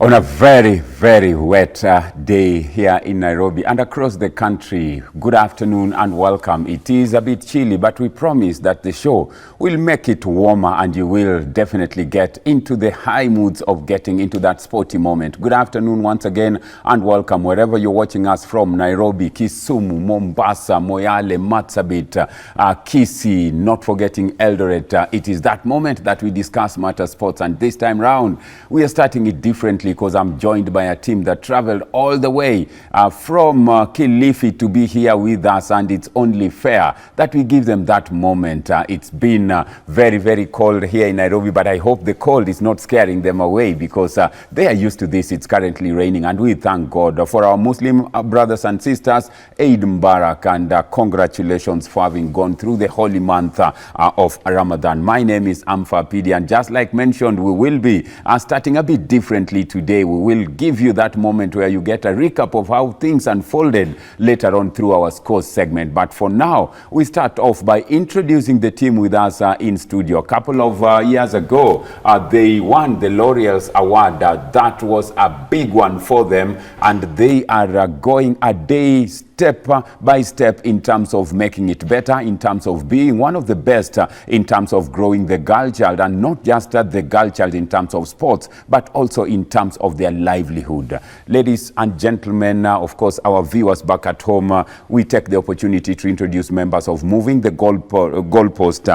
On a very, very wet day here in Nairobi and across the country, good afternoon and welcome. It is a bit chilly, but we promise that the show will make it warmer and you will definitely get into the high moods of getting into that sporty moment. Good afternoon once again and welcome wherever you're watching us from. Nairobi, Kisumu, Mombasa, Moyale, Marsabit, Kisii, not forgetting Eldoret. It is that moment that we discuss matter sports, and this time round we are starting it differently, because I'm joined by a team that traveled all the way from Kilifi to be here with us, and it's only fair that we give them that moment. It's been very, very cold here in Nairobi, but I hope the cold is not scaring them away, because they are used to this. It's currently raining, and we thank God. For our Muslim brothers and sisters, Eid Mubarak, and congratulations for having gone through the holy month of Ramadan. My name is Amfa Pidi, and just like mentioned, we will be starting a bit differently today. We will give you that moment where you get a recap of how things unfolded later on through our scores segment. But for now, we start off by introducing the team with us in studio. A couple of years ago, they won the L'Oreal's Award. That was a big one for them, and they are going a day step by step in terms of making it better, in terms of being one of the best in terms of growing the girl child, and not just the girl child in terms of sports, but also in terms of their livelihood. Ladies and gentlemen, of course, our viewers back at home, we take the opportunity to introduce members of Moving the Goalpost.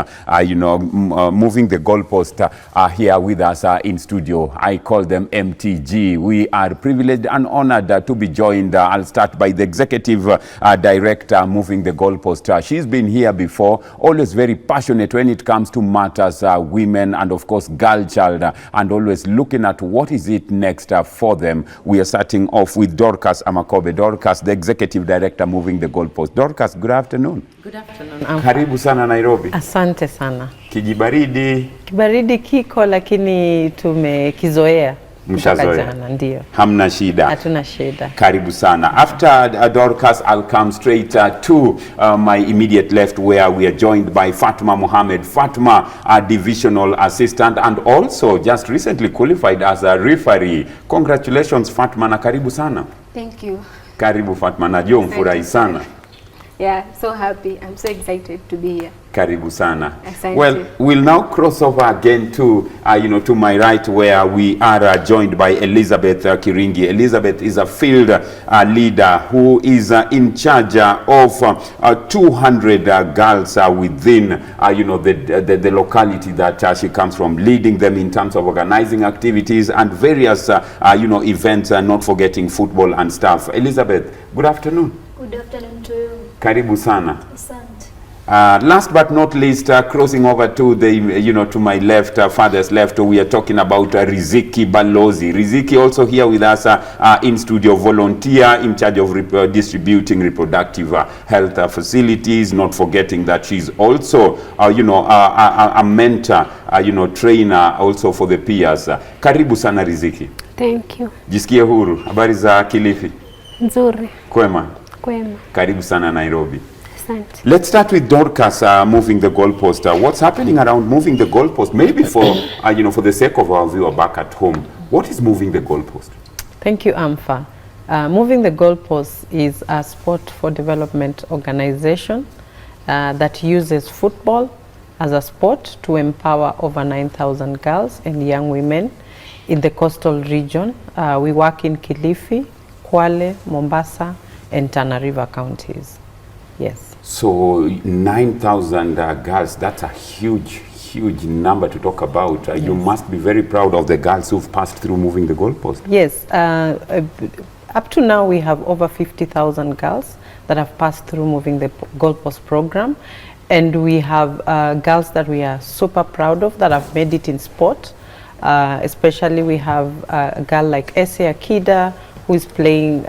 Moving the Goalpost here with us in studio. I call them MTG. We are privileged and honored to be joined. I'll start by the executive director, Moving the Goalpost. She's been here before, always very passionate when it comes to matters women and of course girl child, and always looking at what is it next for them. We are starting off with Dorcas Amakobe. Dorcas, the executive director, Moving the Goalpost. Dorcas, good afternoon. Good afternoon. Karibu sana Nairobi. Asante sana. Kijibaridi? Kibaridi kiko, lakini tumekizoea. Mshazoea. Ndio. Hamna shida. Hatuna shida. Karibu sana. After Dorcas, I'll come straight to my immediate left, where we are joined by Fatma Mohammed. Fatma, a divisional assistant and also just recently qualified as a referee. Congratulations Fatma, na karibu sana. Thank you. Karibu Fatma, najua mfurahi sana. Yeah, so happy. I'm so excited to be here. Karibu sana. Asante. Well, we'll now cross over again to, to my right, where we are joined by Elizabeth Kiringi. Elizabeth is a field leader who is in charge of 200 girls within, the locality that she comes from, leading them in terms of organizing activities and various, events, not forgetting football and stuff. Elizabeth, good afternoon. Good afternoon to you. Karibu sana. Asante. Last but not least, crossing over to the, to my left, farthest left, we are talking about Riziki Balozi. Riziki also here with us in studio, volunteer in charge of distributing reproductive health facilities, not forgetting that she's also, a mentor, trainer also for the peers. Karibu sana Riziki. Thank you. Jisikie huru. Habari za Kilifi? Nzuri. Kwema? Kwema. Karibu sana Nairobi. Asante. Let's start with Dorcas, Moving the Goalpost. What's happening around Moving the Goalpost? Maybe for, for the sake of our viewer back at home, what is Moving the Goalpost? Thank you, Amfa. Moving the Goalpost is a sport for development organization that uses football as a sport to empower over 9,000 girls and young women in the coastal region. We work in Kilifi, Kwale, Mombasa, and Tana River counties. Yes. So 9,000 girls, that's a huge number to talk about. Yes. You must be very proud of the girls who've passed through Moving the Goalpost. Yes. Up to now, we have over 50,000 girls that have passed through Moving the Goalpost program. And we have girls that we are super proud of that have made it in sport. Especially we have a girl like Ese Akida, who is playing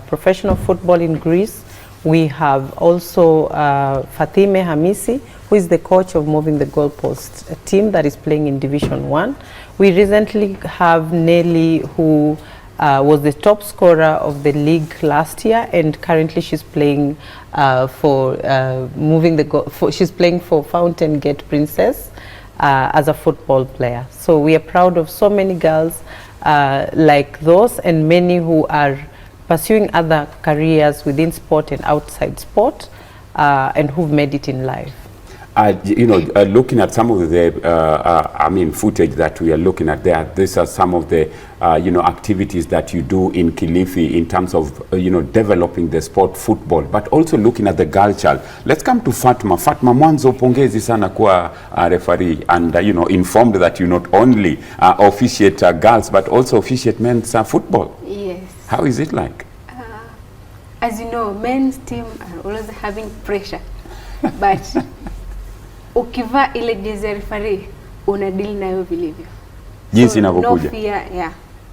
professional football in Greece. We have also Fatime Hamisi, who is the coach of Moving the Goalpost, a team that is playing in Division 1. We recently have Nelly, who was the top scorer of the league last year, and currently she's playing for she's playing for Fountain Gate Princess as a football player. So we are proud of so many girls like those, and many who are pursuing other careers within sport and outside sport, and who've made it in life. You know, looking at some of the, I mean, footage that we are looking at there, these are some of the, you know, activities that you do in Kilifi in terms of, you know, developing the sport football, but also looking at the girl child. Let's come to Fatma. Fatma, mwanzo pongezi sana kwa referee, and, you know, informed that you not only officiate girls, but also officiate men's football. Yes. How is it like? As you know, men's team are always having pressure, but ukiva ile jezi ya referee una deal nayo vilivyo. Jinsi inavyokuja. No fear, yeah.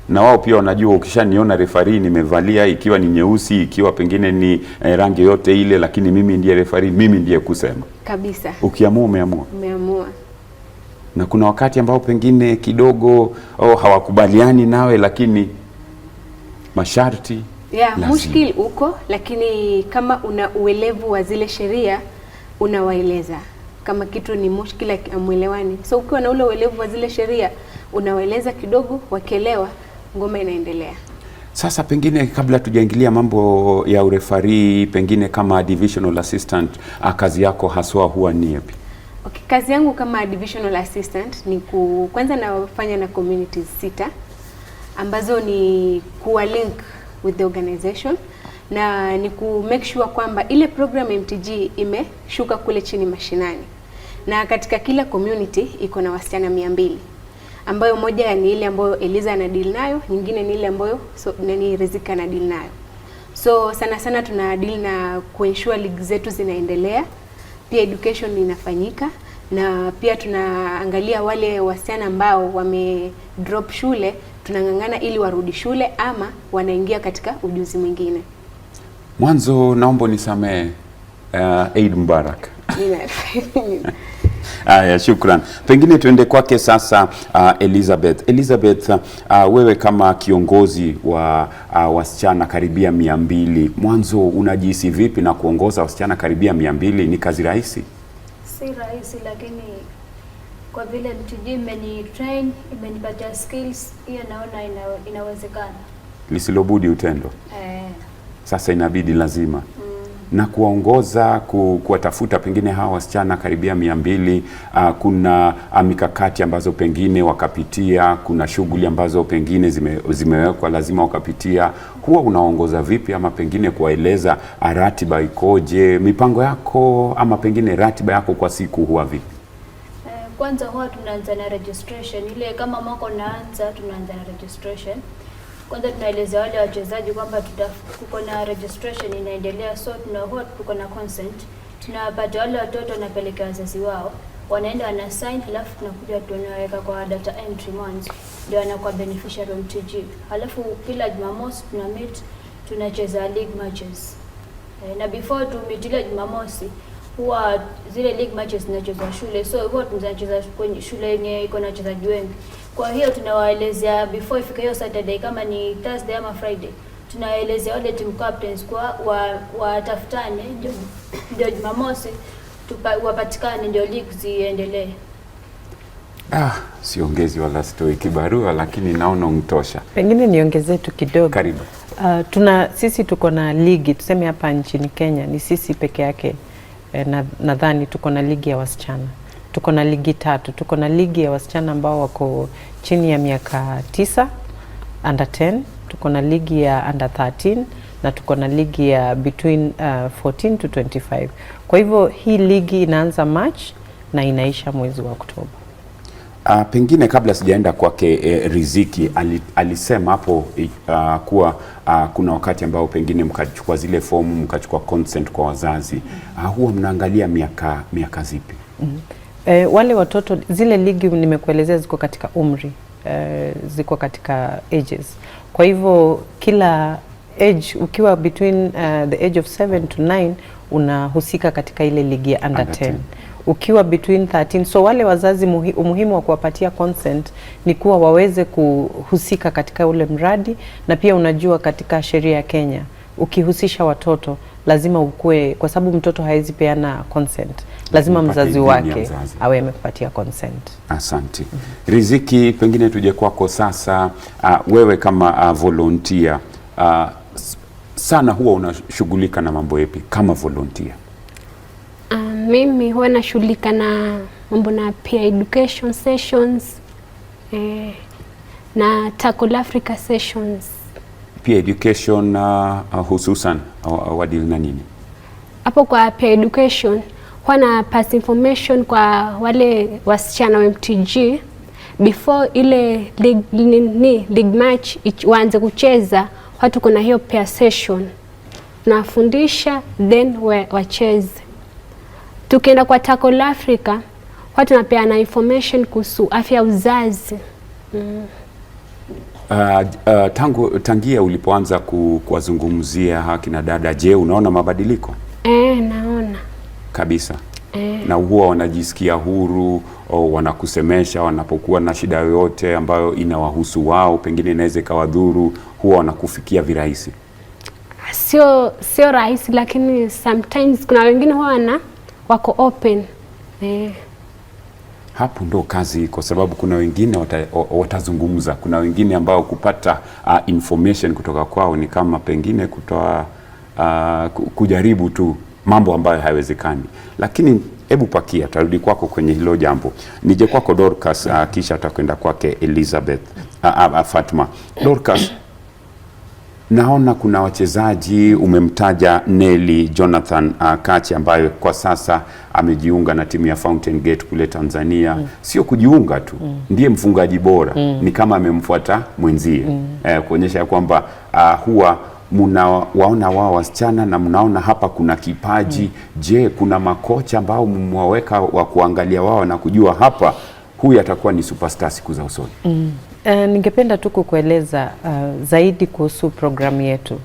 Na wao pia wanajua ukishaniona referee nimevalia, ikiwa ni nyeusi, ikiwa pengine ni rangi yote ile, lakini mimi ndiye referee, mimi ndiye kusema. Kabisa. Ukiamua umeamua. Umeamua. Na kuna wakati ambao pengine kidogo hawakubaliani nawe, lakini masharti. Yeah, mushkil uko, lakini kama una uelevu wa zile sheria unawaeleza. Kama kitu ni mushkila amwelewani. So ukiwa na ule uelevu wa zile sheria unawaeleza kidogo, wakielewa, ngoma inaendelea. Sasa pengine kabla tujaingilia mambo ya urefari, pengine kama divisional assistant, kazi yako haswa huwa ni yapi? Okay, kazi yangu kama divisional assistant ni kwanza nafanya na communities 6 ambazo ni kuwa link with the organization, na ni ku make sure kwamba ile program MTG imeshuka kule chini mashinani. Na katika kila community iko na wasichana 200, ambayo moja ni ile ambayo Eliza na deal nayo, nyingine ni ile ambayo nani Rizika na deal nayo. So sana sana tuna deal na kuensure league zetu zinaendelea, pia education inafanyika, na pia tunaangalia wale wasichana ambao wame drop shule, tunangangana ili warudi shule ama wanaingia katika ujuzi mwingine. Mwanzo naomba nisamee, Eid Mubarak. Aya, shukran. Pengine tuende kwake sasa, Elizabeth. Elizabeth, wewe kama kiongozi wa wasichana karibia 200, mwanzo unajihisi vipi na kuongoza wasichana karibia 200? Ni kazi rahisi? Si rahisi, lakini kwa vile MTG imeni-train, imenipatia skills, hiyo naona inawezekana. Lisilobudi utendo. Sasa inabidi lazima. Na kuwaongoza, kuwatafuta pengine hawa wasichana karibia 200, kuna mikakati ambazo pengine wakapitia, kuna shughuli ambazo pengine zimewekwa lazima wakapitia. Huwa unaongoza vipi, ama pengine kuwaeleza ratiba ikoje, mipango yako, ama pengine ratiba yako kwa siku huwa vipi? Kwanza huwa tunaanza na registration. Ile kama mwaka unaanza tunaanza na registration. Kwanza tunaeleza wale wachezaji kwamba tuko na registration inaendelea, so tuko na consent. Tunapata wale watoto wanapeleka wazazi wao, wanaenda wana sign, halafu tunakuja tunaweka kwa data entry mwanzo, ndio wanakuwa beneficiary MTG. Halafu kila Jumamosi tuna meet, tunacheza league matches. Na before tu meet ile Jumamosi huwa zile league matches zinachezwa shule, so huwa tunacheza kwenye shule yenye iko na wachezaji wengi. Kwa hiyo tunawaelezea before ifike hiyo Saturday, kama ni Thursday ama Friday, tunawaelezea wale team captains kwa watafutane, ndio Jumamosi wapatikane, ndio league ziendelee. Siongezi wala stoi kibarua, lakini naona umtosha. Pengine niongezee tu kidogo. Karibu. Sisi tuko na ligi, tuseme hapa nchini Kenya ni sisi peke yake. Nadhani tuko na ligi ya wasichana. Tuko na ligi 3. Tuko na ligi ya wasichana ambao wako chini ya miaka 9, under 10. Tuko na ligi ya under 13 na tuko na ligi ya between 14 to 25. Kwa hivyo hii ligi inaanza March na inaisha mwezi wa Oktoba. Pengine kabla sijaenda kwake Riziki, alisema hapo kuwa kuna wakati ambao pengine mkachukua zile fomu, mkachukua consent kwa wazazi. Huwa mnaangalia miaka zipi? Wale watoto, zile ligi nimekuelezea ziko katika umri, ziko katika ages. Kwa hivyo kila age, ukiwa between the age of 7 to 9 unahusika katika ile ligi ya under 10. Ukiwa between 13, so wale wazazi umuhimu wa kuwapatia consent ni kuwa waweze kuhusika katika ule mradi, na pia unajua katika sheria ya Kenya ukihusisha watoto lazima ukue, kwa sababu mtoto hawezi peana consent, lazima mzazi wake awe amepatia consent. Asante. Riziki, pengine tuje kwako sasa. Wewe kama volunteer sana huwa unashughulika na mambo yapi kama volunteer? Mimi huwa nashughulika na mambo na peer education sessions na Tackle Africa sessions. Peer education hususan wadili na nini? Hapo kwa peer education huwa na pass information kwa wale wasichana wa MTG before ile league match waanze kucheza. Watu kuna hiyo peer session, nafundisha then wacheze. Tukienda kwa Tackle Africa watu napeana information kuhusu afya ya uzazi. Tangia ulipoanza kuwazungumzia haki na dada, je, unaona mabadiliko? Naona kabisa. Na huwa wanajisikia huru wanakusemesha wanapokuwa na shida yoyote ambayo inawahusu wao, pengine inaweza ikawadhuru, huwa wanakufikia virahisi? Sio rahisi, lakini sometimes kuna wengine huwa wako open. Hapo ndo kazi, kwa sababu kuna wengine watazungumza, kuna wengine ambao kupata information kutoka kwao ni kama pengine kutoa kujaribu tu mambo ambayo haiwezekani. Lakini hebu pakia, tarudi kwako kwenye hilo jambo. Nije kwako Dorcas, kisha atakwenda kwake Elizabeth, Fatma. Dorcas, naona kuna wachezaji, umemtaja Nelly Jonathan Kachi ambaye kwa sasa amejiunga na timu ya Fountain Gate kule Tanzania. Sio kujiunga tu, ndiye mfungaji bora. Ni kama amemfuata mwenzie, kuonyesha kwamba huwa mnawaona wao wasichana na mnaona hapa kuna kipaji. Je, kuna makocha ambao mmewaweka wa kuangalia wao na kujua hapa huyu atakuwa ni superstar siku za usoni? Ningependa tu kukueleza zaidi kuhusu programu yetu.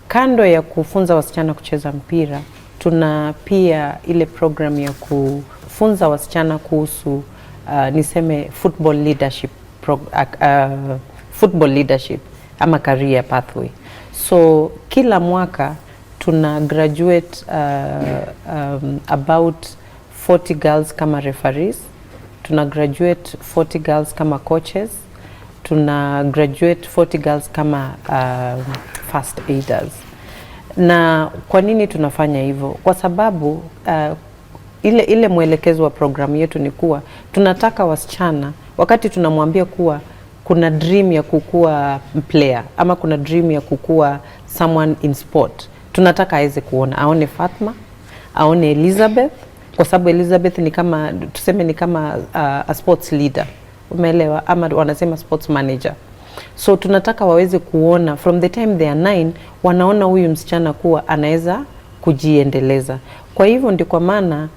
Kando ya kufunza wasichana kucheza mpira, tuna pia ile programu ya kufunza wasichana kuhusu niseme football leadership ama career pathway. So kila mwaka tuna graduate about 40 girls kama referees, tuna graduate 40 girls kama coaches, tuna graduate 40 girls kama first aiders. Na kwa nini tunafanya hivyo? Kwa sababu ile mwelekezo wa programu yetu ni kuwa tunataka wasichana, wakati tunamwambia kuwa kuna dream ya kukua player ama kuna dream ya kukua someone in sport, tunataka aweze kuona, aone Fatma, aone Elizabeth, kwa sababu Elizabeth ni kama tuseme ni kama a sports leader, umeelewa, ama wanasema sports manager. So tunataka waweze kuona from the time they are 9, wanaona huyu msichana kuwa anaweza kujiendeleza. Kwa hivyo ndio kwa maana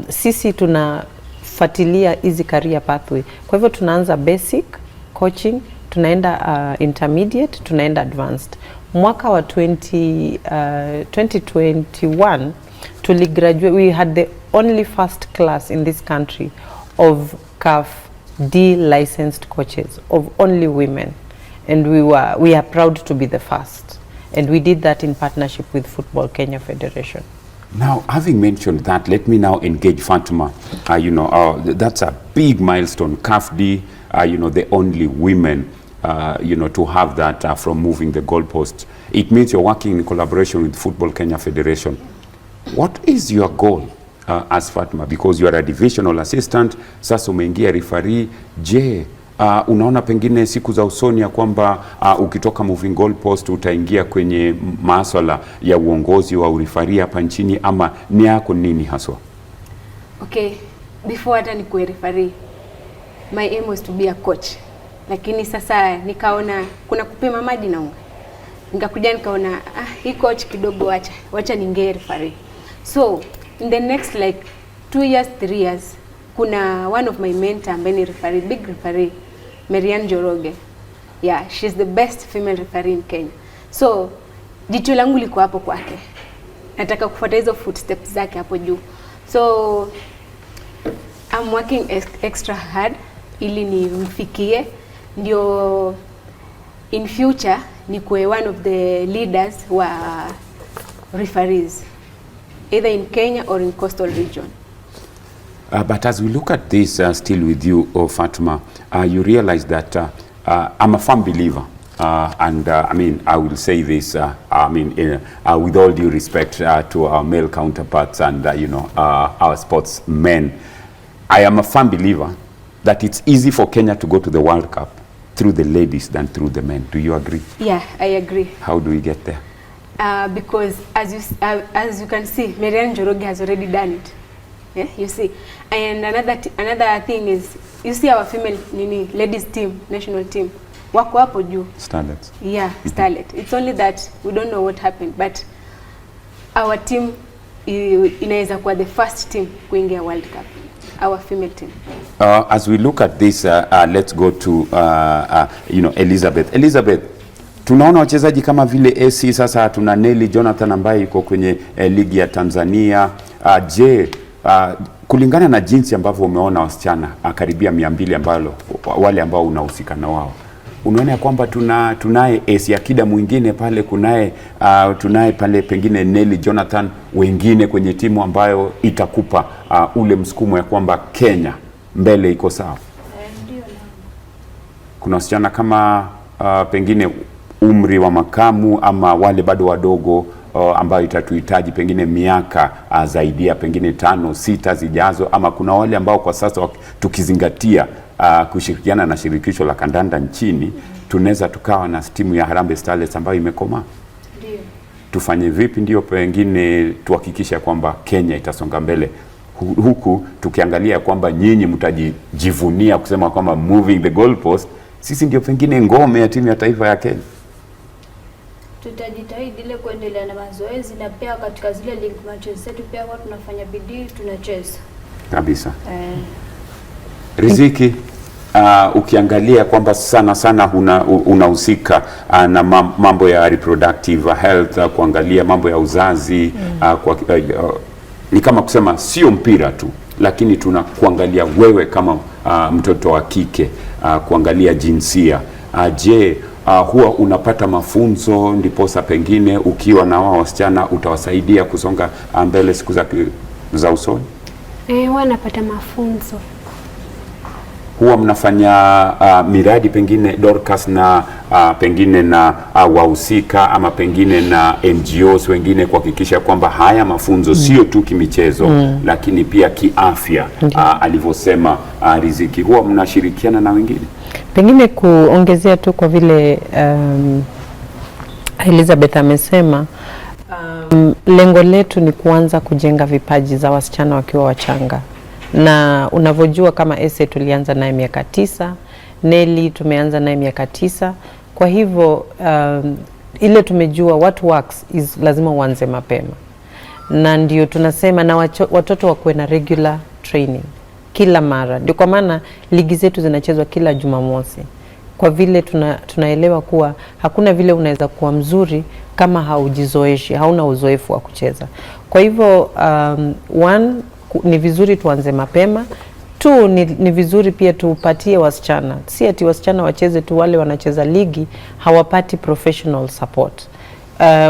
sisi tunafuatilia hizi career pathway. Kwa hivyo tunaanza basic coaching, tunaenda intermediate, tunaenda advanced. Mwaka wa 2021 graduate, we had the only first class in this country of CAF D licensed coaches, of only women, and we are proud to be the first, and we did that in partnership with Football Kenya Federation. Now, having mentioned that, let me now engage Fatma. That's a big milestone. CAF D, the only women, to have that from moving the goalposts. It means you're working in collaboration with Football Kenya Federation. What is your goal as Fatma? Because you are a divisional assistant, sasa umeingia referee. Je, unaona pengine siku za usoni ya kwamba ukitoka moving goalpost utaingia kwenye masuala ya uongozi wa referee hapa nchini, ama ni yako nini haswa? Okay, before hata nikuwe referee, my aim was to be a coach. Lakini sasa nikaona kuna kupima maji na unga. Nikakuja nikaona hii coach kidogo, wacha ninge referee. So in the next like 2 years, 3 years, kuna one of my mentor ambaye ni referee, big referee, Marian Joroge. Yeah, she's the best female referee in Kenya. So jicho langu liko hapo kwake. Nataka kufuata hizo footsteps zake hapo juu. So I'm working extra hard ili nimfikie, ndio in future nikuwe one of the leaders wa referees either in Kenya or in coastal region. But as we look at this still with you, Fatma, you realize that I'm a firm believer. And I mean, I will say this, I mean, with all due respect to our male counterparts and, you know, our sportsmen, I am a firm believer that it's easy for Kenya to go to the World Cup through the ladies than through the men. Do you agree? Yeah, I agree. How do we get there? Because as you can see, Marianne Njoroge has already done it. Yeah, you see. And another thing is, you see our female ladies team, national team, wako hapo juu. Starlets. Yeah, starlet. It's only that we don't know what happened, but our team inaweza kuwa the first team kuingia World Cup. Our female team. As we look at this, let's go to you know, Elizabeth, tunaona wachezaji kama vile AC, sasa tuna Nelly Jonathan ambaye yuko kwenye ligi ya Tanzania. Je, kulingana na jinsi ambavyo umeona wasichana karibia 200 wale ambao unahusika na wao, unaona kwamba tunaye AC Akida mwingine pale, tunaye pale pengine Nelly Jonathan, wengine kwenye timu ambayo itakupa ule msukumo ya kwamba Kenya mbele iko sawa? Ndio. Kuna wasichana kama pengine umri wa makamu ama wale bado wadogo ambayo itatuhitaji pengine miaka zaidi ya pengine 5-6 zijazo, ama kuna wale ambao kwa sasa tukizingatia kushirikiana na shirikisho la kandanda nchini tunaweza tukawa na timu ya Harambee Starlets ambayo imekoma? Ndio. Tufanye vipi ndio pengine tuhakikisha kwamba Kenya itasonga mbele, huku tukiangalia kwamba nyinyi mtajivunia kusema kwamba moving the goalpost, sisi ndio pengine ngome ya timu ya taifa ya Kenya? Tutajitahidi ile kuendelea na mazoezi, na pia katika zile link matches zetu pia watu tunafanya bidii, tunacheza kabisa. Riziki, ukiangalia kwamba sana unahusika na mambo ya reproductive health, kuangalia mambo ya uzazi, ni kama kusema sio mpira tu, lakini tunakuangalia wewe kama mtoto wa kike, kuangalia jinsia. Je, huwa unapata mafunzo ndiposa pengine ukiwa na wao wasichana utawasaidia kusonga mbele siku za usoni? Huwa napata mafunzo. Huwa mnafanya miradi pengine Dorcas na pengine na wahusika ama pengine na NGOs wengine kuhakikisha kwamba haya mafunzo sio tu kimichezo lakini pia kiafya, alivyosema Riziki, huwa mnashirikiana na wengine? Pengine kuongezea tu kwa vile Elizabeth amesema, lengo letu ni kuanza kujenga vipaji za wasichana wakiwa wachanga, na unavyojua kama Ese tulianza naye miaka 9, Nelly tumeanza naye miaka 9. Kwa hivyo ile tumejua what works is lazima uanze mapema, na ndio tunasema na watoto wakuwe na regular training kila mara. Ndio kwa maana ligi zetu zinachezwa kila Jumamosi, kwa vile tunaelewa kuwa hakuna vile unaweza kuwa mzuri kama haujizoeshi, hauna uzoefu wa kucheza. Kwa hivyo ni vizuri tuanze mapema. 2, ni vizuri pia tupatie wasichana, si ati wasichana wacheze tu, wale wanacheza ligi hawapati professional support.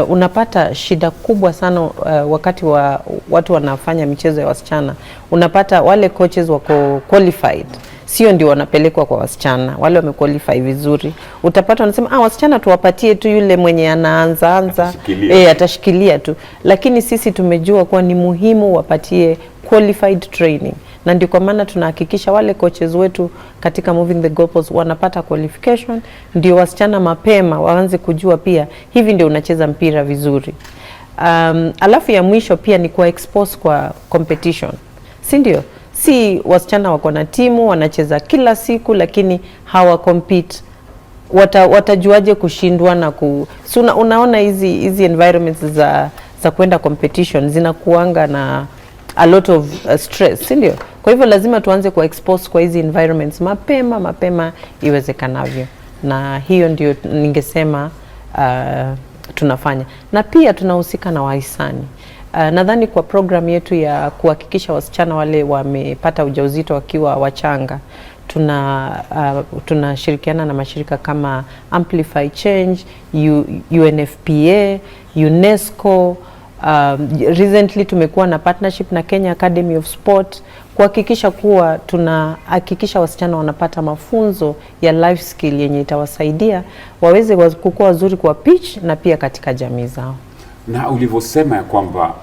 Unapata shida kubwa sana wakati watu wanafanya michezo ya wasichana. Unapata wale coaches wako qualified, sio ndio wanapelekwa kwa wasichana. Wale wamequalify vizuri, utapata wanasema wasichana tuwapatie tu yule mwenye anaanza atashikilia tu. Lakini sisi tumejua kuwa ni muhimu wapatie qualified training, na ndio kwa maana tunahakikisha wale coaches wetu katika moving the goalposts wanapata qualification, ndio wasichana mapema waanze kujua pia hivi ndio unacheza mpira vizuri. Alafu ya mwisho pia ni kwa expose kwa competition, si ndio? Si wasichana wako na timu wanacheza kila siku lakini hawa compete, watajuaje kushindwa na unaona hizi environments za kwenda competition zinakuanga na a lot of stress, si ndio? Kwa hivyo lazima tuanze kwa expose kwa hizi environments mapema iwezekanavyo, na hiyo ndio ningesema tunafanya. Na pia tunahusika na wahisani. Nadhani kwa program yetu ya kuhakikisha wasichana wale wamepata ujauzito wakiwa wachanga, tunashirikiana na mashirika kama Amplify Change, UNFPA, UNESCO. Recently tumekuwa na partnership na Kenya Academy of Sport kuhakikisha kuwa tunahakikisha wasichana wanapata mafunzo ya life skill yenye itawasaidia waweze kukua wazuri kwa pitch na pia katika jamii zao. Na ulivyosema ya kwamba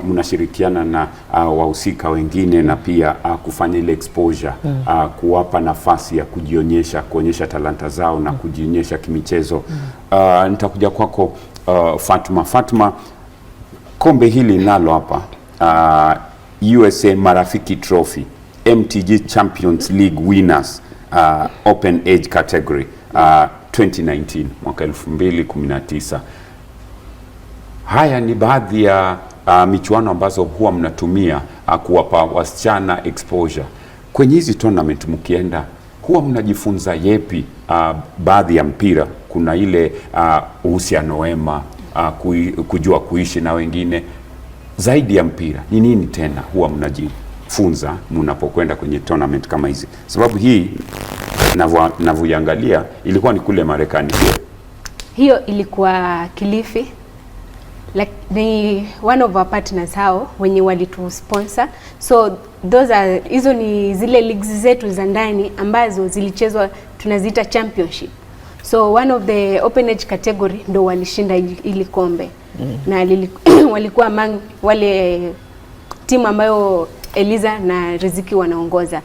mnashirikiana na wahusika wengine na pia kufanya ile exposure, kuwapa nafasi ya kujionyesha, kuonyesha talanta zao na kujionyesha kimichezo. Nitakuja kwako Fatma, kombe hili nalo hapa USA Marafiki Trophy, MTG Champions League Winners, Open Age Category, 2019, mwaka 2019. Haya ni baadhi ya michuano ambazo huwa mnatumia kuwapa wasichana exposure. Kwenye hizi tournament mkienda, huwa mnajifunza yepi? Baadhi ya mpira kuna ile uhusiano wema, kujua kuishi na wengine. Zaidi ya mpira ni nini tena huwa mnajifunza mnapokwenda kwenye tournament kama hizi? Sababu hii navyoiangalia ilikuwa ni kule Marekani. Hiyo ilikuwa Kilifi. Like, ni one of our partners hao wenye walitu sponsor. So hizo ni zile leagues zetu za ndani ambazo zilichezwa, tunaziita championship. So one of the open age category ndo walishinda ili kombe. Na walikuwa among wale timu ambayo Eliza na Riziki wanaongoza.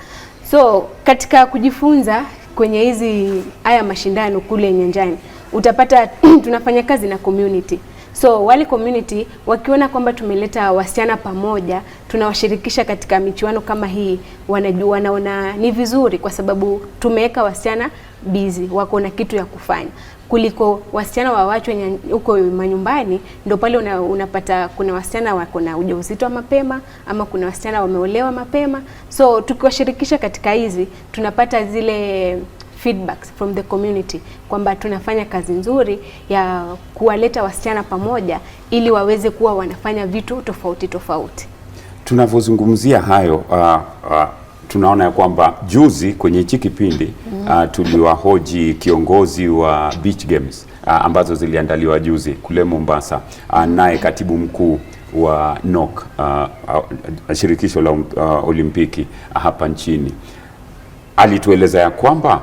So katika kujifunza kwenye haya mashindano kule nyanjani, utapata tunafanya kazi na community. So wale community wakiona kwamba tumeleta wasichana pamoja, tunawashirikisha katika michuano kama hii, wanaona ni vizuri kwa sababu tumeweka wasichana busy, wako na kitu ya kufanya. Kuliko wasichana wawachwe huko manyumbani, ndio pale unapata kuna wasichana wako na ujauzito wa mapema ama kuna wasichana wameolewa mapema. So tukiwashirikisha katika hizi, tunapata zile feedbacks from the community kwamba tunafanya kazi nzuri ya kuwaleta wasichana pamoja ili waweze kuwa wanafanya vitu tofauti tofauti. Tunavyozungumzia hayo, tunaona ya kwamba juzi kwenye hichi kipindi tuliwahoji kiongozi wa beach games ambazo ziliandaliwa juzi kule Mombasa, naye katibu mkuu wa NOC, shirikisho la Olimpiki hapa nchini. Alitueleza ya kwamba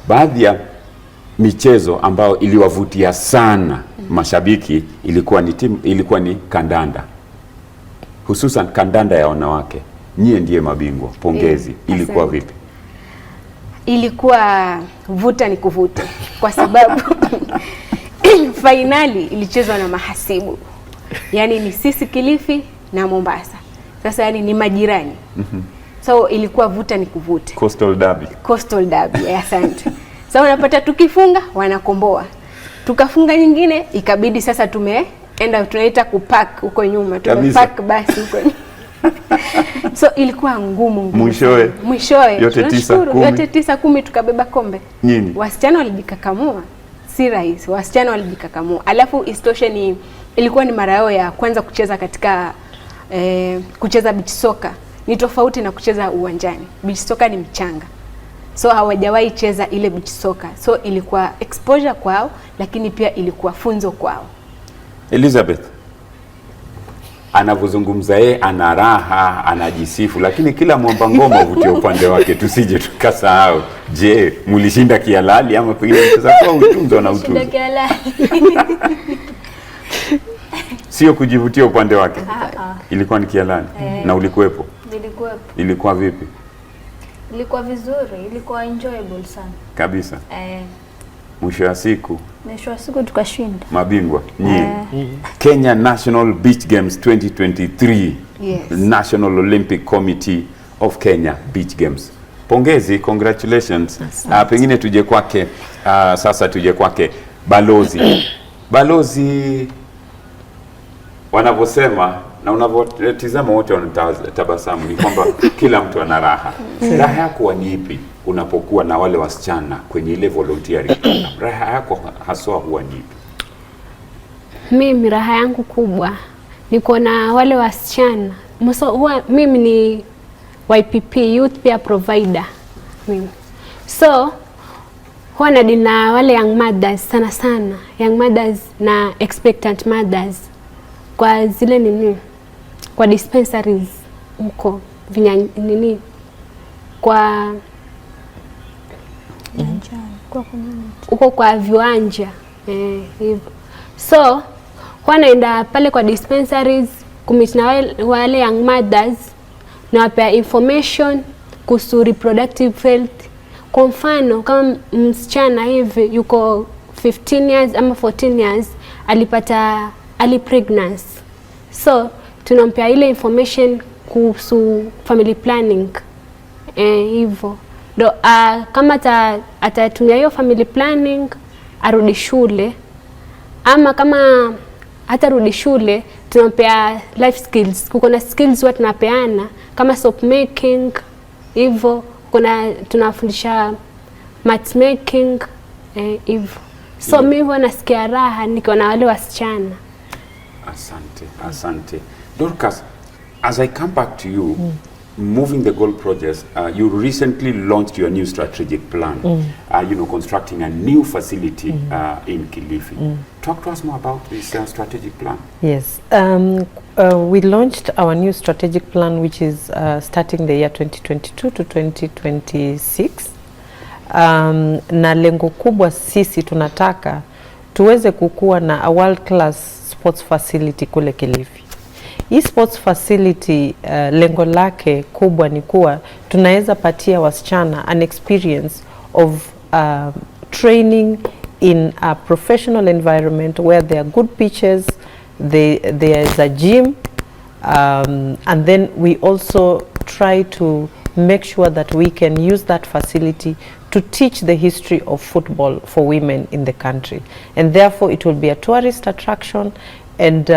baadhi ya michezo ambayo iliwavutia sana mashabiki ilikuwa ni kandanda, hususan kandanda ya wanawake. Nyie ndiye mabingwa, pongezi. Ilikuwa vipi? Ilikuwa vuta ni kuvute kwa sababu finali ilichezwa na mahasibu. Yani ni sisi Kilifi na Mombasa. Sasa yani ni majirani. So ilikuwa vuta ni kuvute. Coastal Derby, asante. So unapata tukifunga wanakomboa. Tukafunga nyingine ikabidi sasa tunaita kupack huko nyuma. Tumepack basi huko. So ilikuwa ngumu. Mwishowe yote 9-10 tukabeba kombe. Nini? Wasichana walijikakamua. Si rahisi. Wasichana walijikakamua. Alafu istoshe ilikuwa ni mara yao ya kwanza kucheza katika kucheza beach soccer. Ni tofauti na kucheza uwanjani. Beach soccer ni mchanga. So hawajawahi cheza ile beach soccer. So ilikuwa exposure kwao, lakini pia ilikuwa funzo kwao. Elizabeth, anavyozungumza yeye ana raha, anajisifu, lakini kila mwamba ngoma uvutie upande wake, tusije tukasahau. Je, mlishinda kihalali ama pengine mtakuwa utunzo na utunzo? Mlishinda kihalali. Sio kujivutia upande wake. Ilikuwa ni kihalali. Na ulikuwepo? Nilikuwepo. Ilikuwa vipi? Ilikuwa vizuri, ilikuwa enjoyable sana. Kabisa. Mwisho wa siku tukashinda. Mabingwa nyie. Kenya National Beach Games 2023. Yes. National Olympic Committee of Kenya Beach Games. Pongezi, congratulations. Pengine tuje kwake sasa tuje kwake Balozi. Balozi, wanavyosema na unavyotizama wote wanatabasamu ni kwamba kila mtu ana raha. Raha yako ni ipi unapokuwa na wale wasichana kwenye ile volunteering program? Raha yako haswa huwa ni ipi? Mimi raha yangu kubwa ni kuona wale wasichana. Mimi ni YPP, Youth Peer Provider. mimi. So huwa na wale young mothers sana, young mothers na expectant mothers kwa zile kwa dispensaries huko kwa huko kwa viwanja hivyo. So huwa naenda pale kwa dispensaries kumit na wale young mothers na wapea information kuhusu reproductive health. Kwa mfano kama msichana hivi yuko 15 years ama 14 years alipata early pregnancy, so tunampea ile information kuhusu family planning hivyo. Kama atatumia hiyo family planning arudi shule, ama kama hatarudi shule tunampea life skills. Kuna skills watu tunapeana kama soap making hivyo, tunafundisha matchmaking hivyo. So mimi huwa nasikia raha nikiona wale wasichana. Asante. Dorcas, as I come back to you, moving the goal projects, you recently launched your new strategic plan, constructing a new facility in Kilifi. Talk to us more about this strategic plan. Yes, we launched our new strategic plan, which is starting the year 2022 to 2026. Na lengo kubwa sisi tunataka tuweze kukua na a world class sports facility kule Kilifi. Hii sports facility lengo lake kubwa ni kuwa tunaweza patia wasichana an experience of training in a professional environment where there are good pitches, there is a gym, and then we also try to make sure that we can use that facility to teach the history of football for women in the country, and therefore it will be a tourist attraction. And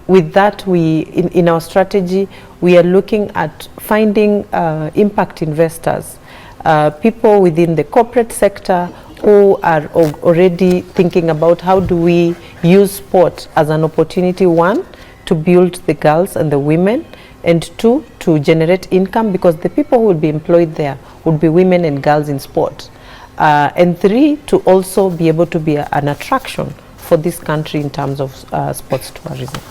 with that, in our strategy, we are looking at finding impact investors, people within the corporate sector who are already thinking about how do we use sport as an opportunity, one, to build the girls and the women, and two, to generate income, because the people who will be employed there would be women and girls in sport, and three, to also be able to be an attraction for this country in terms of sports tourism.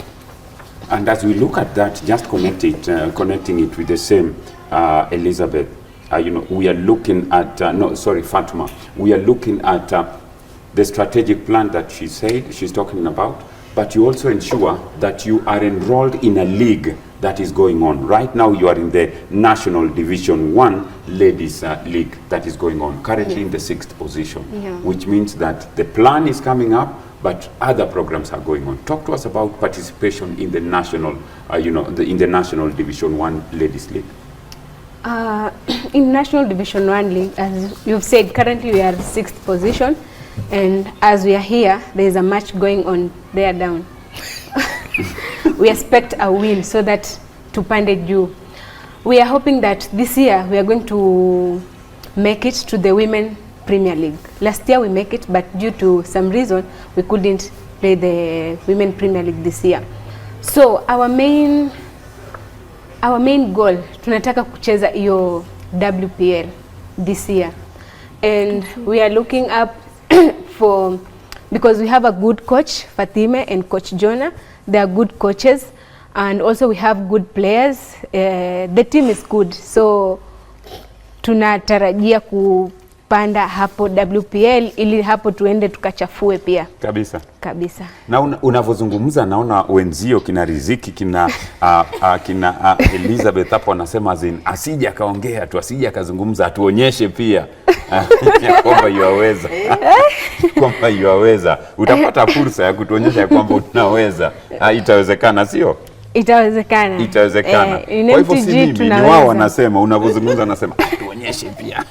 And as we look at that, just connecting it with the same, Elizabeth, we are looking at, Fatma, we are looking at the strategic plan that she's talking about, but you also ensure that you are enrolled in a league that is going on. Right now you are in the National Division 1 Ladies League that is going on, currently in the 6th position, which means that the plan is coming up, but other programs are going on. Talk to us about participation in the national, in the National Division 1 Ladies League. In National Division 1 League, as you've said, currently we are 6th position, and as we are here, there is a match going on there down. We expect a win so that tupande juu. We are hoping that this year we are going to make it to the Women Premier League. Last year we make it, but due to some reason we couldn't play the Women Premier League this year. So our main goal, tunataka kucheza hiyo WPL this year, and we are looking up for, because we have a good coach Fatime and coach Jonah. They are good coaches, and also we have good players. The team is good, so tunatarajia kupanda hapo WPL ili hapo tuende tukachafue pia. Kabisa. Na unavozungumza naona wenzio kina Riziki kina Elizabeth hapo wanasema asije akaongea tu, asije akazungumza, atuonyeshe pia kwamba yuwaweza. Kwamba yuwaweza. Utapata fursa ya kutuonyesha kwamba unaweza. Itawezekana, sio? Itawezekana. Kwa hivyo si mimi, ni wao wanasema, unavozungumza wanasema tuonyeshe pia.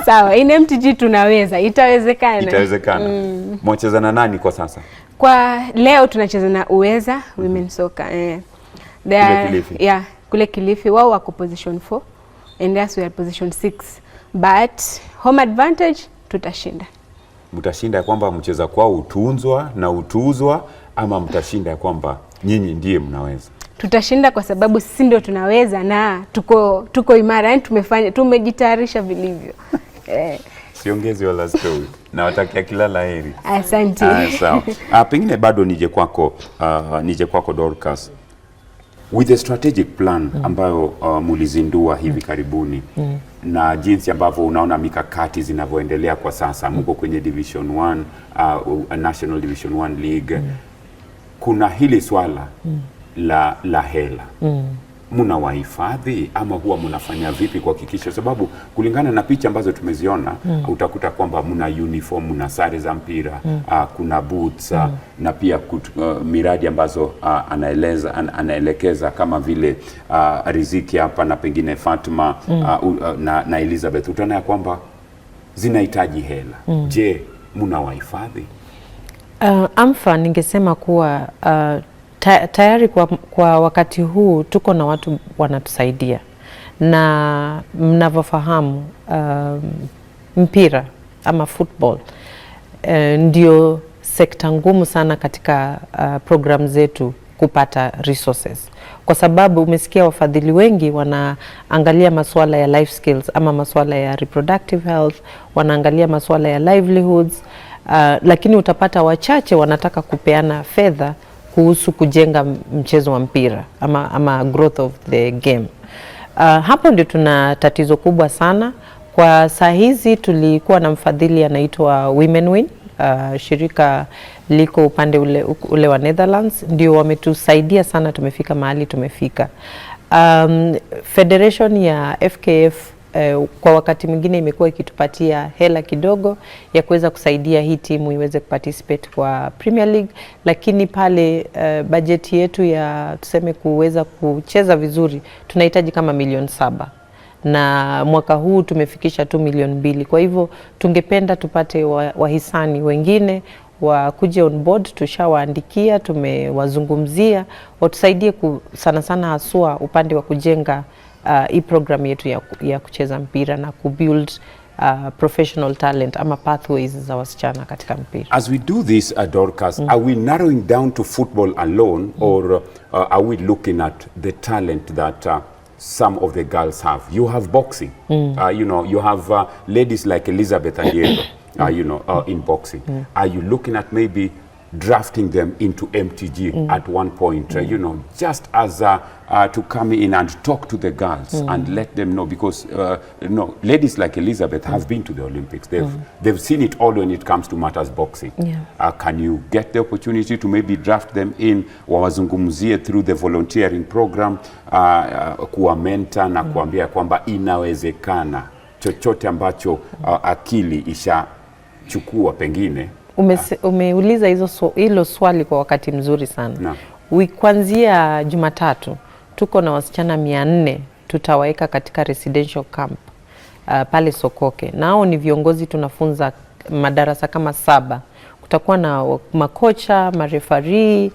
Sawa, in MTG tunaweza, itawezekana. Mwacheza na nani kwa sasa? Kwa leo tunacheza na Uweza Women Soccer. Kule Kilifi. Kule Kilifi. Wao wako position 4 and us we are position 6. But home advantage tutashinda. Mtashinda ya kwamba mcheza kwao utunzwa na utuzwa, ama mtashinda ya kwamba nyinyi ndiye mnaweza? tutashinda kwa sababu sisi ndio tunaweza na tuko imara, yani tumejitayarisha vilivyo. Siongezi wala story. Na watakia kila laheri. Asante. Sawa. Pengine bado nije kwako Dorcas. With the strategic plan ambayo mulizindua hivi karibuni na jinsi ambavyo unaona mikakati zinavyoendelea kwa sasa, mko kwenye Division 1, National Division 1 League, kuna hili swala la hela. Muna wahifadhi ama huwa mnafanya vipi kuhakikisha, sababu kulingana na picha ambazo tumeziona utakuta kwamba muna uniform, muna sare za mpira, kuna boots na pia miradi ambazo anaelekeza kama vile Riziki hapa na pengine Fatma na Elizabeth, utaona ya kwamba zinahitaji hela. Je, muna wahifadhi? Amfa, ningesema kuwa tayari kwa wakati huu tuko na watu wanatusaidia, na mnavyofahamu mpira ama football ndio sekta ngumu sana katika program zetu kupata resources, kwa sababu umesikia wafadhili wengi wanaangalia masuala ya life skills ama masuala ya reproductive health, wanaangalia masuala ya livelihoods, lakini utapata wachache wanataka kupeana fedha kuhusu kujenga mchezo wa mpira ama growth of the game. Hapo ndio tuna tatizo kubwa sana. Kwa saa hizi tulikuwa na mfadhili anaitwa Women Win, shirika liko upande ule wa Netherlands, ndio wametusaidia sana, tumefika mahali tumefika. Federation ya FKF kwa wakati mwingine imekuwa ikitupatia hela kidogo ya kuweza kusaidia hii timu iweze kuparticipate kwa Premier League, lakini pale bajeti yetu ya tuseme kuweza kucheza vizuri tunahitaji kama milioni 7, na mwaka huu tumefikisha tu milioni 2. Kwa hivyo tungependa tupate wahisani wengine wakuje on board. Tushawaandikia, tumewazungumzia watusaidie sana sana haswa upande wa kujenga hii program yetu ya kucheza mpira na kubuild professional talent ama pathways za wasichana katika mpira. As we do this, Dorcas, are we narrowing down to football alone, or are we looking at the talent that some of the girls have? You have boxing, you have ladies like Elizabeth and Diego, in boxing. Are you looking at maybe drafting them into MTG at one point, just as to come in and talk to the girls and let them know, because ladies like Elizabeth have been to the Olympics. They've seen it all when it comes to matters boxing. Can you get the opportunity to maybe draft them in, wawazungumzie through the volunteering program, kuwa mentor na kuambia kwamba inawezekana chochote ambacho akili ishachukua pengine. Umeuliza hilo swali kwa wakati mzuri sana. Kuanzia Jumatatu tuko na wasichana 400 tutawaweka katika residential camp pale Sokoke. Nao ni viongozi, tunafunza madarasa kama 7. Kutakuwa na makocha, marefari,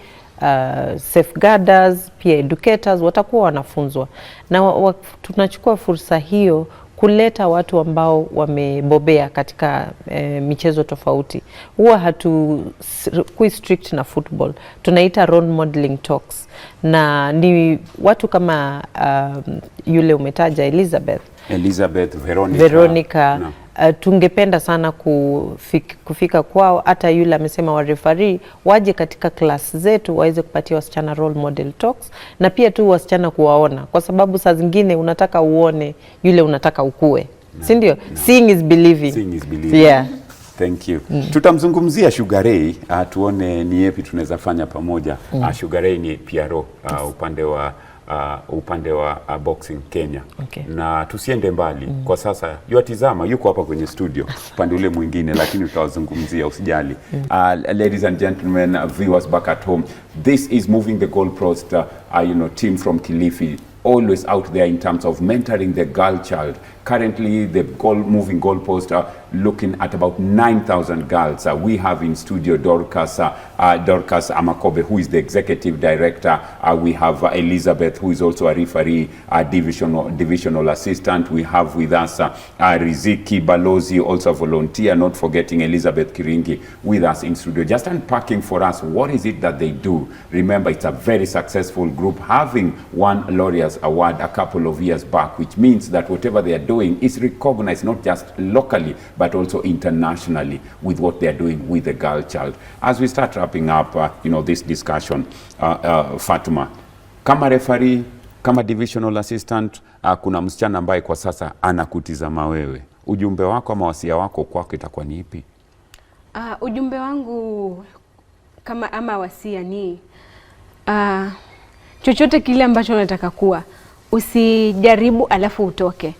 safeguarders, pia educators watakuwa wanafunzwa. Na tunachukua fursa hiyo kuleta watu ambao wamebobea katika michezo tofauti. Huwa hatukui strict na football. Tunaita role modeling talks. Na ni watu kama yule umetaja Elizabeth, Veronica. No. Tungependa sana kufika kwao. Hata yule amesema warefari waje katika class zetu waweze kupatia wasichana role model talks, na pia tu wasichana kuwaona, kwa sababu saa zingine unataka uone yule unataka ukue. Si ndio? Seeing is believing. Seeing is believing. Yeah. Thank you. Tutamzungumzia Sugar Ray, tuone ni yapi tunaweza fanya pamoja. Sugar Ray ni PRO upande wa boxing Kenya. Okay. Na tusiende mbali. Kwa sasa yuatizama yuko hapa kwenye studio upande ule mwingine, lakini tutawazungumzia, usijali. Ladies and gentlemen, viewers back at home, this is Moving the Goalposts, team from Kilifi, always out there in terms of mentoring the girl child Currently, the moving goalpost are looking at about 9,000 girls. We have in studio Dorcas Amakobe, who is the executive director. We have Elizabeth, who is also a referee, divisional assistant. We have with us Riziki Balozi, also a volunteer, not forgetting Elizabeth Kiringi with us in studio. Just unpacking for us, what is it that they do? Remember, it's a very successful group, having won a Laureates Award a couple of years back, which means that whatever they are doing is recognized not just locally, but also internationally with what they are doing with the girl child. As we start wrapping up, this discussion, Fatuma, kama referee, kama divisional assistant, kuna msichana ambaye kwa sasa anakutizama wewe. Ujumbe wako ama wasia wako kwako itakuwa ni ipi? Ujumbe wangu ama wasia ni chochote kile ambacho unataka kuwa, usijaribu alafu utoke.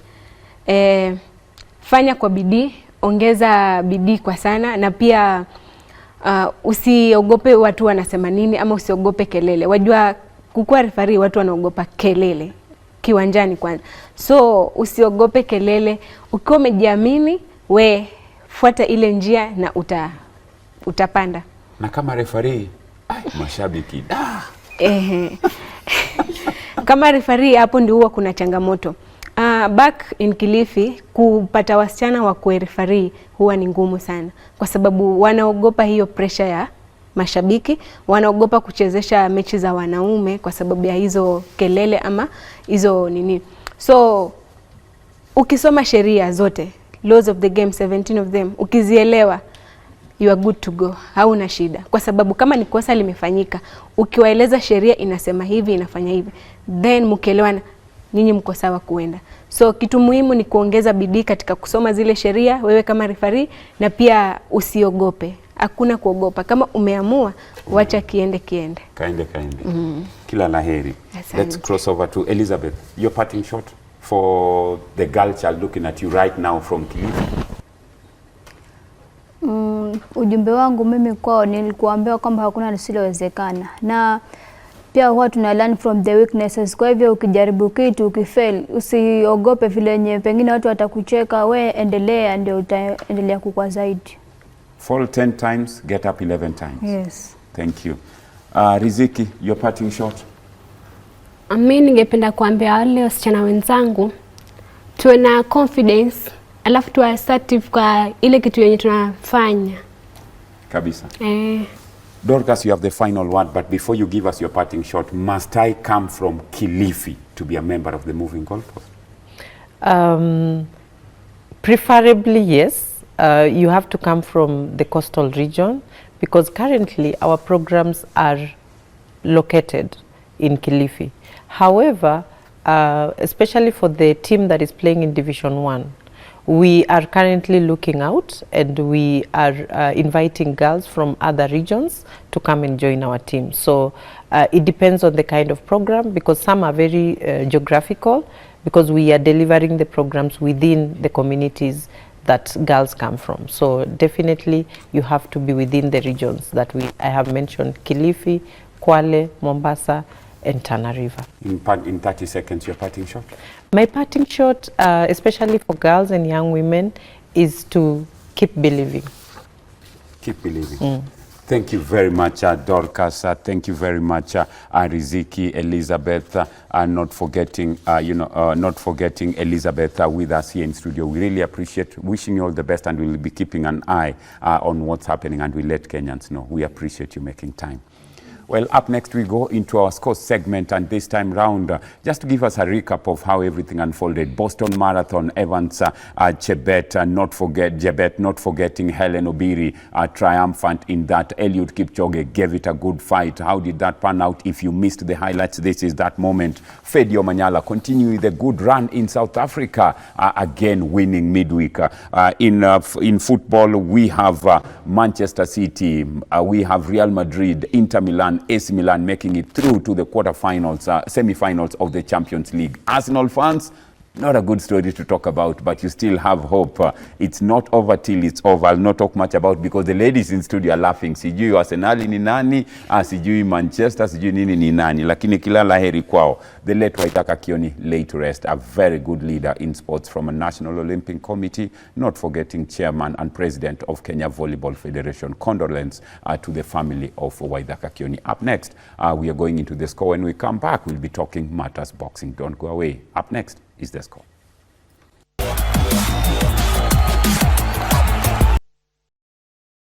Fanya kwa bidii, ongeza bidii kwa sana, na pia usiogope watu wanasema nini, ama usiogope kelele. Wajua kukua referee watu wanaogopa kelele kiwanjani kwanza. So usiogope kelele, ukiwa umejiamini, we fuata ile njia na utapanda. Na kama referee, mashabiki kama referee hapo ndio huwa kuna changamoto. Back in Kilifi, kupata wasichana wa kuwa referee huwa ni ngumu sana, kwa sababu wanaogopa hiyo pressure ya mashabiki, wanaogopa kuchezesha mechi za wanaume kwa sababu ya hizo kelele ama hizo nini. So ukisoma sheria zote, laws of the game, 17 of them, ukizielewa, you are good to go, hauna shida. Kwa sababu kama ni kosa limefanyika, ukiwaeleza sheria inasema hivi, inafanya hivi, then mkielewana, nyinyi mko sawa kuenda. So kitu muhimu ni kuongeza bidii katika kusoma zile sheria wewe kama referee, na pia usiogope. Hakuna kuogopa. Kama umeamua, wacha kiende. Kaende. Kila laheri. Let's cross over to Elizabeth. Your parting shot for the girl child looking at you right now from Kilifi. Ujumbe wangu mimi kwao nilikuambia kwamba hakuna lisilowezekana, na pia huwa tuna learn from the weaknesses. Kwa hivyo ukijaribu kitu ukifail, usiogope vile nye pengine watu watakucheka, we endelea, ndio utaendelea kukua zaidi. Fall 10 times, get up 11 times. Yes. Thank you. Riziki, your parting shot. Mimi ningependa kuambia wale wasichana wenzangu tuwe na confidence, alafu tuwe assertive kwa ile kitu yenye tunafanya. Kabisa. Dorcas, you have the final word, but before you give us your parting shot, must I come from Kilifi to be a member of the moving goalpost? Preferably, yes. You have to come from the coastal region, because currently our programs are located in Kilifi. However, especially for the team that is playing in Division 1, we are currently looking out, and we are inviting girls from other regions to come and join our team. So it depends on the kind of program, because some are very geographical, because we are delivering the programs within the communities that girls come from. So definitely you have to be within the regions that I have mentioned: Kilifi, Kwale, Mombasa, and Tana River. In 30 seconds, your parting shot? My parting shot, especially for girls and young women, is to keep believing. Keep believing. Thank you very much, Dorcas. Thank you very much, Riziki, Elizabeth, not forgetting Elizabeth with us here in studio. We really appreciate, wishing you all the best, and we'll be keeping an eye on what's happening, and we let Kenyans know. We appreciate you making time. Well, up next we go into our scores segment, and this time round, just to give us a recap of how everything unfolded. Boston Marathon, Evans Chebet, not forgetting Helen Obiri, triumphant in that. Eliud Kipchoge gave it a good fight. How did that pan out? If you missed the highlights, this is that moment. Fedi Omanyala continuing the good run in South Africa, again winning midweek. In football, we have Manchester City, we have Real Madrid, Inter Milan, AC Milan making it through to the quarterfinals, semi-finals of the Champions League. Arsenal fans, Not a good story to talk about, but you still have hope. It's not over till it's over. I'll not talk much about, because the ladies in studio are laughing. Sijui Arsenal ni nani, sijui Manchester, sijui nini ni nani. Lakini kila laheri kwao. The late Waithaka Kioni lay to rest. A very good leader in sports from a National Olympic Committee, not forgetting chairman and president of Kenya Volleyball Federation. Condolence to the family of Waithaka Kioni. Up next, we are going into the score. When we come back, we'll be talking matters boxing. Don't go away. Up next is the score.